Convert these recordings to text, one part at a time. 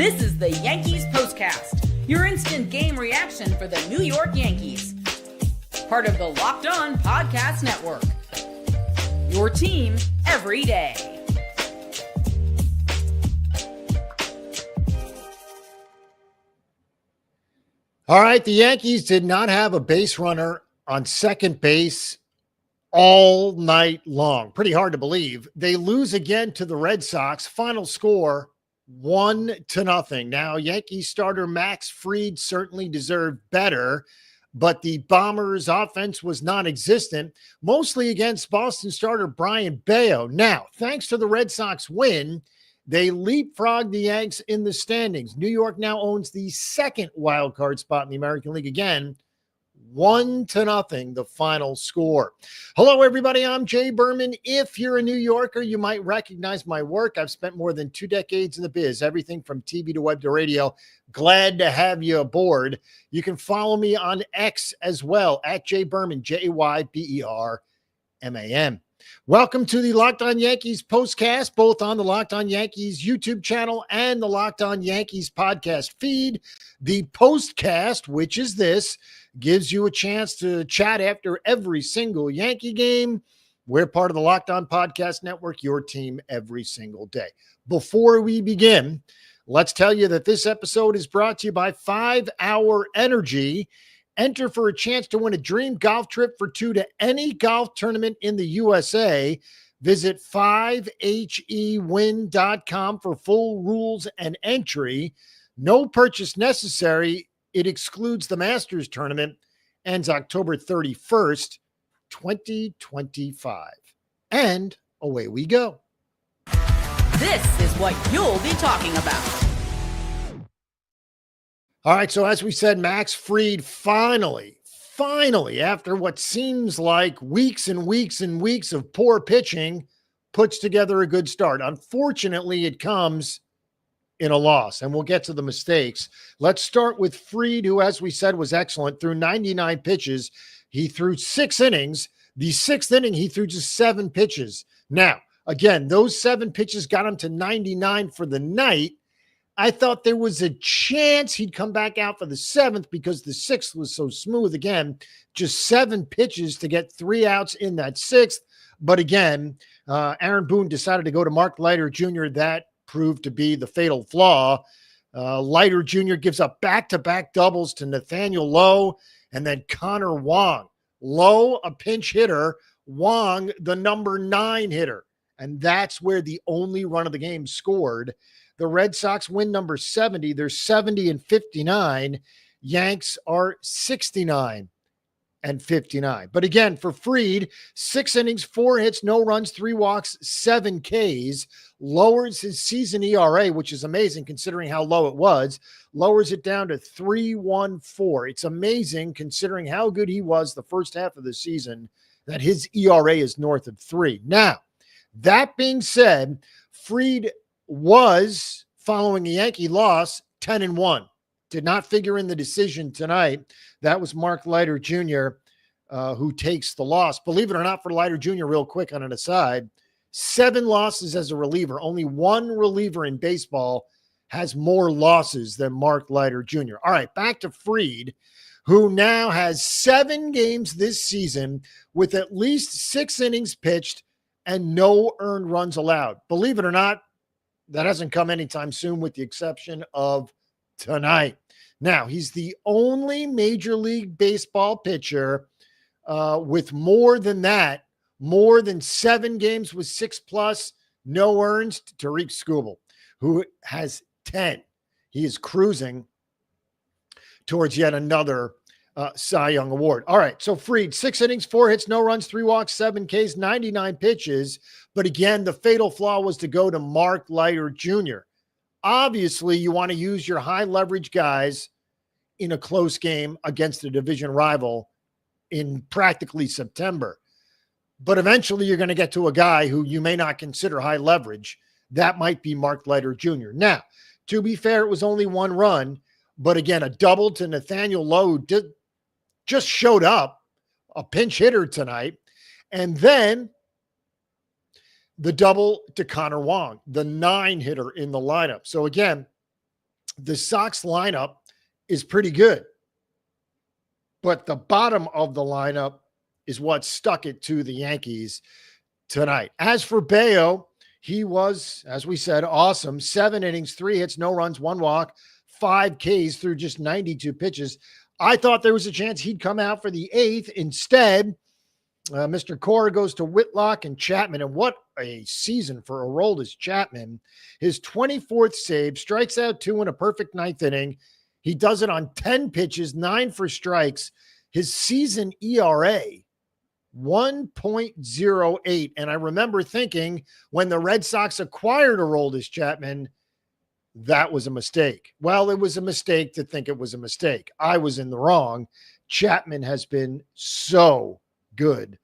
This is the Yankees POSTCAST, your instant game reaction for the New York Yankees. Part of the Locked On Podcast Network. Your team every day. All right, the Yankees did not have a base runner on second base all night long. Pretty hard to believe. They lose again to the Red Sox. Final score, 1-0. Now, Yankees starter Max Fried certainly deserved better, but the Bombers' offense was non-existent, mostly against Boston starter Brian Bayo. Now, thanks to the Red Sox win, they leapfrogged the Yanks in the standings. New York now owns the second wild card spot in the American League again. 1-0, the final score. Hello, everybody. I'm Jay Berman. If you're a New Yorker, you might recognize my work. I've spent more than 2 decades in the biz, everything from TV to web to radio. Glad to have you aboard. You can follow me on X as well, at Jay Berman, Jayberman. Welcome to the Locked On Yankees postcast, both on the Locked On Yankees YouTube channel and the Locked On Yankees podcast feed. The postcast, which is this, gives you a chance to chat after every single Yankee game. We're part of the Locked On Podcast Network, your team every single day. Before we begin, let's tell you that this episode is brought to you by 5 Hour Energy. Enter for a chance to win a dream golf trip for 2 to any golf tournament in the USA. Visit 5hewin.com for full rules and entry. No purchase necessary. It excludes the Masters tournament. Ends October 31st, 2025. And away we go. This is what you'll be talking about. All right, so as we said, Max Fried finally, after what seems like weeks and weeks and weeks of poor pitching, puts together a good start. Unfortunately, it comes in a loss, and we'll get to the mistakes. Let's start with Fried, who, as we said, was excellent. Threw 99 pitches. He threw 6 innings. The 6th inning, he threw just 7 pitches. Now, again, those 7 pitches got him to 99 for the night. I thought there was a chance he'd come back out for the 7th because the 6th was so smooth. Again, just 7 pitches to get 3 outs in that 6th. But again, Aaron Boone decided to go to Mark Leiter Jr. That proved to be the fatal flaw. Leiter Jr. gives up back-to-back doubles to Nathaniel Lowe and then Connor Wong. Lowe, a pinch hitter. Wong, the number 9 hitter. And that's where the only run of the game scored. The Red Sox win number 70. They're 70-59. Yanks are 69-59. But again, for Fried, 6 innings, 4 hits, no runs, 3 walks, 7 Ks. Lowers his season ERA, which is amazing considering how low it was. Lowers it down to 3.14. It's amazing considering how good he was the first half of the season that his ERA is north of 3. Now, that being said, Fried was, following a Yankee loss, 10-1. Did not figure in the decision tonight. That was Mark Leiter Jr. Who takes the loss. Believe it or not, for Leiter Jr., real quick on an aside, 7 losses as a reliever. Only 1 reliever in baseball has more losses than Mark Leiter Jr. All right, back to Fried, who now has 7 games this season with at least 6 innings pitched and no earned runs allowed. Believe it or not, that hasn't come anytime soon with the exception of tonight. Now, he's the only Major League Baseball pitcher with more than 7 games with 6+, no earns, Tariq Skubal, who has 10. He is cruising towards yet another Cy Young Award. All right, so Fried, 6 innings, 4 hits, no runs, 3 walks, 7 Ks, 99 pitches. But again, the fatal flaw was to go to Mark Leiter Jr. Obviously, you want to use your high leverage guys in a close game against a division rival in practically September. But eventually you're going to get to a guy who you may not consider high leverage. That might be Mark Leiter Jr. Now, to be fair, it was only 1 run. But again, a double to Nathaniel Lowe just showed up, a pinch hitter tonight. And then the double to Connor Wong, the 9 hitter in the lineup. So again, the Sox lineup is pretty good, but the bottom of the lineup is what stuck it to the Yankees tonight. As for Bayo, he was, as we said, awesome. 7 innings, 3 hits, no runs, 1 walk, 5 Ks through just 92 pitches. I thought there was a chance he'd come out for the 8th. Instead, Mr. Cora goes to Whitlock and Chapman, and what a season for Aroldis Chapman. His 24th save, strikes out 2 in a perfect 9th inning. He does it on 10 pitches, 9 for strikes. His season ERA, 1.08. And I remember thinking when the Red Sox acquired Aroldis Chapman, that was a mistake. Well, it was a mistake to think it was a mistake. I was in the wrong. Chapman has been so good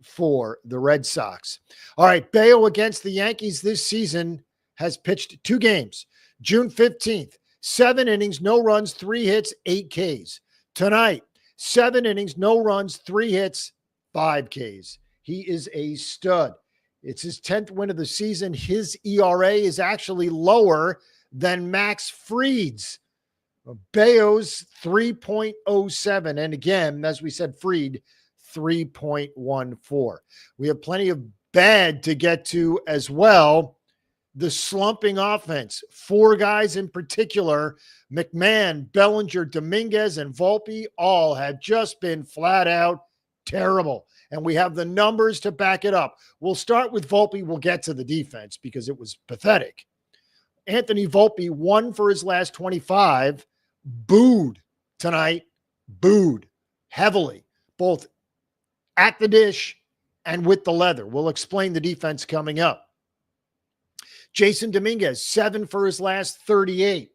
for the Red Sox. All right, Bayo against the Yankees this season has pitched 2 games. June 15th, 7 innings, no runs, 3 hits, 8 Ks. Tonight, 7 innings, no runs, 3 hits, 5 Ks. He is a stud. It's his 10th win of the season. His ERA is actually lower than Max Fried's. Bayo's 3.07. And again, as we said, Fried 3.14. We have plenty of bad to get to as well. The slumping offense, 4 guys in particular, McMahon, Bellinger, Dominguez, and Volpe, all have just been flat out terrible. And we have the numbers to back it up. We'll start with Volpe. We'll get to the defense because it was pathetic. Anthony Volpe, 1 for his last 25, booed tonight, booed heavily, both at the dish and with the leather. We'll explain the defense coming up. Jason Dominguez, 7 for his last 38.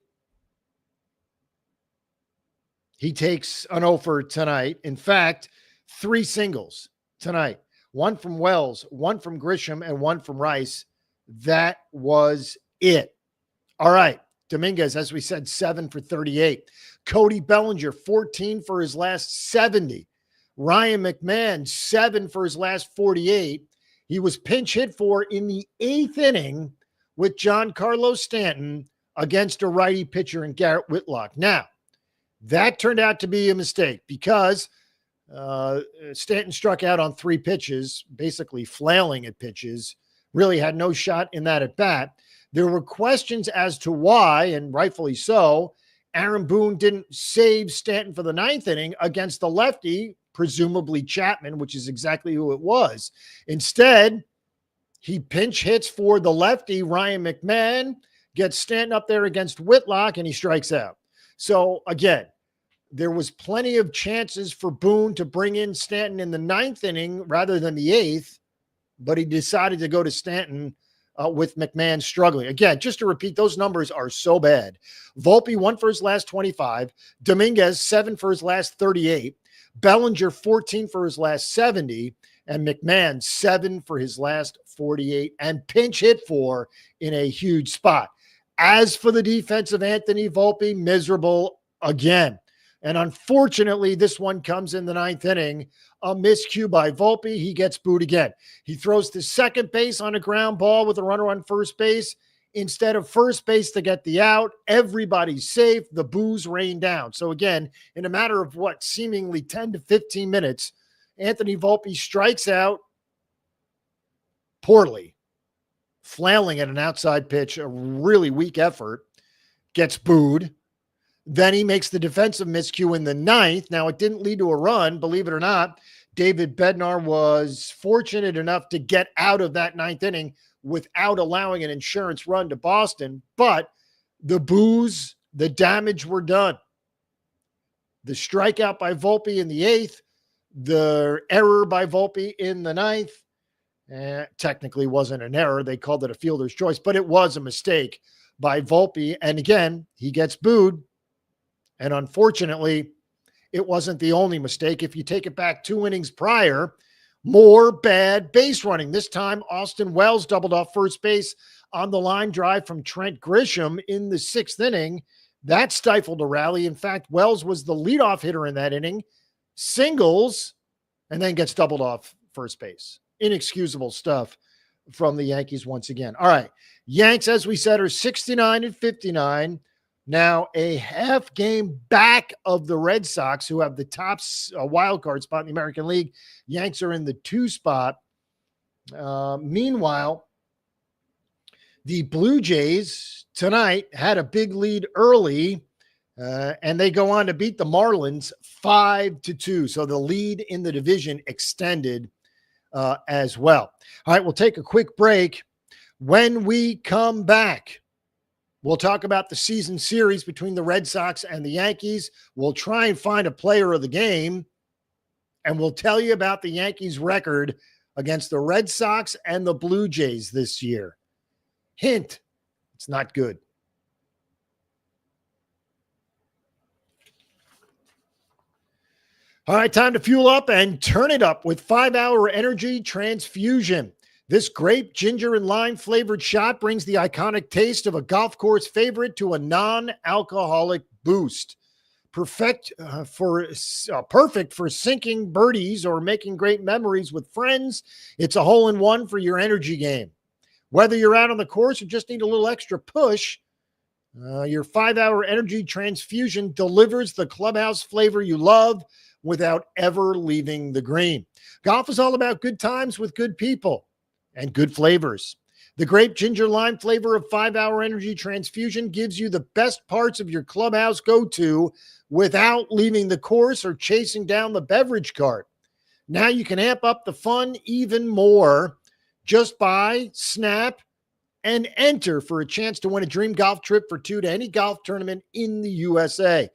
He takes an offer tonight. In fact, 3 singles tonight. 1 from Wells, 1 from Grisham, and 1 from Rice. That was it. All right. Dominguez, as we said, 7 for 38. Cody Bellinger, 14 for his last 70. Ryan McMahon, 7 for his last 48. He was pinch hit for in the 8th inning with Giancarlo Stanton against a righty pitcher in Garrett Whitlock. Now, that turned out to be a mistake because Stanton struck out on 3 pitches, basically flailing at pitches, really had no shot in that at bat. There were questions as to why, and rightfully so, Aaron Boone didn't save Stanton for the 9th inning against the lefty, presumably Chapman, which is exactly who it was. Instead, he pinch hits for the lefty, Ryan McMahon, gets Stanton up there against Whitlock, and he strikes out. So, again, there was plenty of chances for Boone to bring in Stanton in the 9th inning rather than the 8th, but he decided to go to Stanton with McMahon struggling. Again, just to repeat, those numbers are so bad. Volpe, 1 for his last 25. Dominguez, 7 for his last 38. Bellinger, 14 for his last 70. And McMahon, 7 for his last 48. And pinch hit for in a huge spot. As for the defense of Anthony Volpe, miserable again. And unfortunately, this one comes in the 9th inning. A miscue by Volpe. He gets booed again. He throws to second base on a ground ball with a runner on first base. Instead of first base to get the out, everybody's safe. The boos rain down. So again, in a matter of what, seemingly 10 to 15 minutes, Anthony Volpe strikes out poorly, flailing at an outside pitch, a really weak effort, gets booed. Then he makes the defensive miscue in the 9th. Now, it didn't lead to a run, believe it or not. David Bednar was fortunate enough to get out of that 9th inning without allowing an insurance run to Boston. But the boos, the damage were done. The strikeout by Volpe in the 8th, the error by Volpe in the 9th, technically wasn't an error. They called it a fielder's choice, but it was a mistake by Volpe. And again, he gets booed. And unfortunately, it wasn't the only mistake. If you take it back 2 innings prior, more bad base running. This time, Austin Wells doubled off first base on the line drive from Trent Grisham in the 6th inning. That stifled a rally. In fact, Wells was the leadoff hitter in that inning, singles, and then gets doubled off first base. Inexcusable stuff from the Yankees once again. All right. Yanks, as we said, are 69 and 59. now a half game back of the Red Sox, who have the top wild card spot in the American League. Yanks are in the 2 spot. Meanwhile, the Blue Jays tonight had a big lead early, and they go on to beat the Marlins 5-2. So the lead in the division extended as well. All right, we'll take a quick break. When we come back, we'll talk about the season series between the Red Sox and the Yankees. We'll try and find a player of the game, and we'll tell you about the Yankees' record against the Red Sox and the Blue Jays this year. Hint, it's not good. All right, time to fuel up and turn it up with 5-Hour Energy Transfusion. This grape, ginger, and lime flavored shot brings the iconic taste of a golf course favorite to a non-alcoholic boost. Perfect for sinking birdies or making great memories with friends. It's a hole-in-one for your energy game. Whether you're out on the course or just need a little extra push, your 5-Hour Energy Transfusion delivers the clubhouse flavor you love without ever leaving the green. Golf is all about good times with good people and good flavors. The grape, ginger, lime flavor of 5-Hour Energy Transfusion gives you the best parts of your clubhouse go-to without leaving the course or chasing down the beverage cart. Now you can amp up the fun even more. Just buy, snap, and enter for a chance to win a dream golf trip for 2 to any golf tournament in the USA.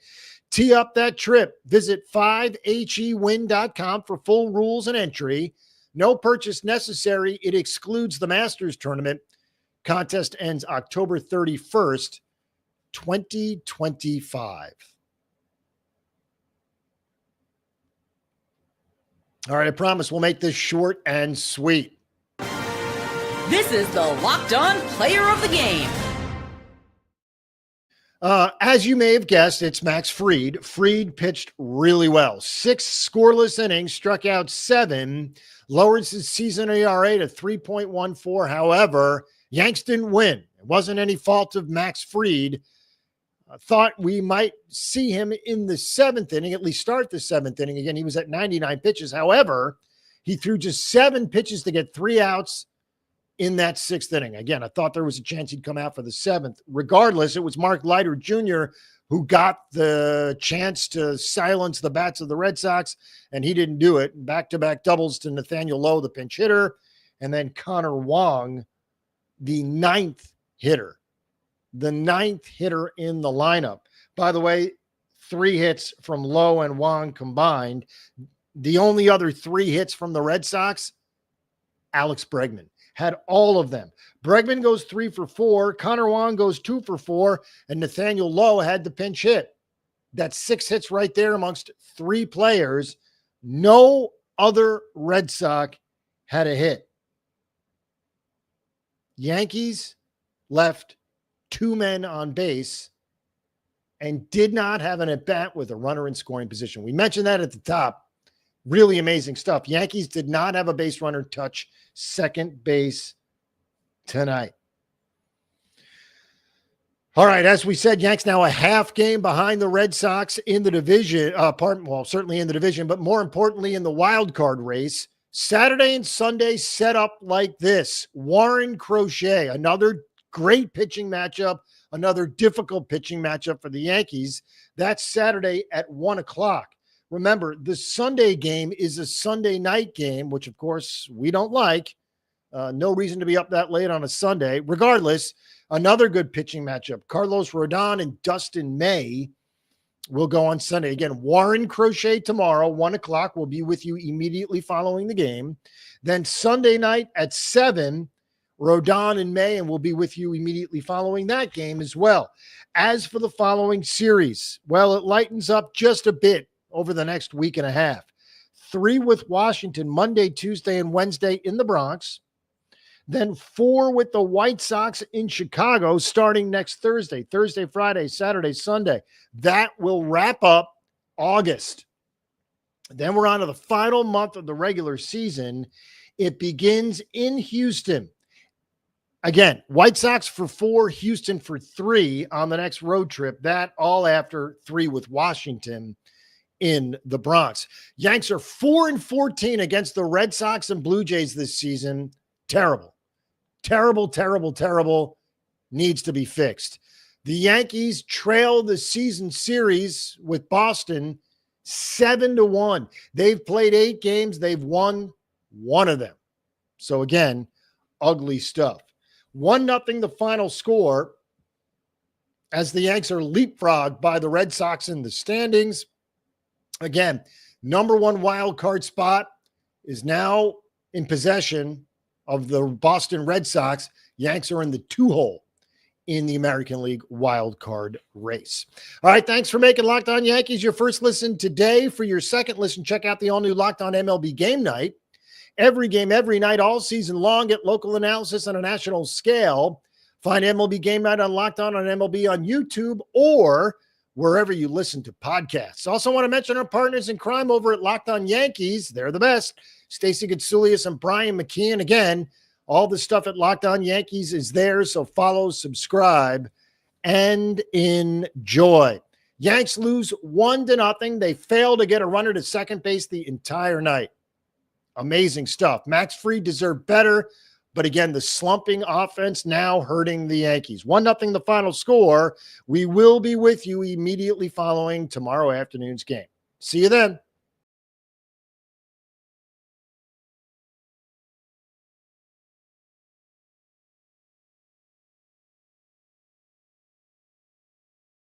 Tee up that trip. Visit 5hewin.com for full rules and entry. No purchase necessary. It excludes the Masters tournament. Contest ends October 31st, 2025. All right, I promise we'll make this short and sweet. This is the Locked On Player of the Game. As you may have guessed, it's Max Fried. Fried pitched really well. 6 scoreless innings, struck out 7, lowered his season ERA to 3.14. However, Yanks didn't win. It wasn't any fault of Max Fried. I thought we might see him in the 7th inning, at least start the 7th inning. Again, he was at 99 pitches. However, he threw just 7 pitches to get 3 outs in that 6th inning. Again, I thought there was a chance he'd come out for the 7th. Regardless, it was Mark Leiter Jr. who got the chance to silence the bats of the Red Sox, and he didn't do it. Back-to-back doubles to Nathaniel Lowe, the pinch hitter, and then Connor Wong, the 9th hitter. The 9th hitter in the lineup. By the way, 3 hits from Lowe and Wong combined. The only other 3 hits from the Red Sox, Alex Bregman. Had all of them. Bregman goes 3 for 4. Connor Wong goes 2 for 4. And Nathaniel Lowe had the pinch hit. That's 6 hits right there amongst 3 players. No other Red Sox had a hit. Yankees left 2 men on base and did not have an at-bat with a runner in scoring position. We mentioned that at the top. Really amazing stuff. Yankees did not have a base runner touch second base tonight. All right, as we said, Yanks now a half game behind the Red Sox in the division, certainly in the division, but more importantly in the wild card race. Saturday and Sunday set up like this. Warren Crochet, another great pitching matchup, another difficult pitching matchup for the Yankees. That's Saturday at 1 o'clock. Remember, the Sunday game is a Sunday night game, which, of course, we don't like. No reason to be up that late on a Sunday. Regardless, another good pitching matchup. Carlos Rodon and Dustin May will go on Sunday. Again, Warren Crochet tomorrow, 1 o'clock. We'll be with you immediately following the game. Then Sunday night at 7, Rodon and May, and we'll be with you immediately following that game as well. As for the following series, well, it lightens up just a bit over the next week and a half. 3 with Washington, Monday, Tuesday, and Wednesday in the Bronx. Then 4 with the White Sox in Chicago starting next Thursday, Friday, Saturday, Sunday. That will wrap up August. Then we're on to the final month of the regular season. It begins in Houston. Again, White Sox for 4, Houston for 3 on the next road trip. That all after 3 with Washington in the Bronx. Yanks are 4-14 against the Red Sox and Blue Jays this season. Terrible. Terrible, terrible, terrible. Needs to be fixed. The Yankees trail the season series with Boston 7-1. They've played 8 games. They've won 1 of them. So again, ugly stuff. 1-0 the final score as the Yanks are leapfrogged by the Red Sox in the standings. Again, number 1 wild card spot is now in possession of the Boston Red Sox. Yanks are in the 2-hole in the American League wild card race. All right, thanks for making Locked On Yankees your first listen today. For your second listen, check out the all-new Locked On MLB Game Night. Every game, every night, all season long. Get local analysis on a national scale. Find MLB Game Night on Locked On MLB on YouTube or wherever you listen to podcasts. Also want to mention our partners in crime over at Locked On Yankees. They're the best. Stacey Gitsoulias and Brian McKeon. Again, all the stuff at Locked On Yankees is there, so follow, subscribe, and enjoy. Yanks lose 1-0. They fail to get a runner to second base the entire night. Amazing stuff. Max Fried deserved better, but again, the slumping offense now hurting the Yankees. 1-0 the final score. We will be with you immediately following tomorrow afternoon's game. See you then.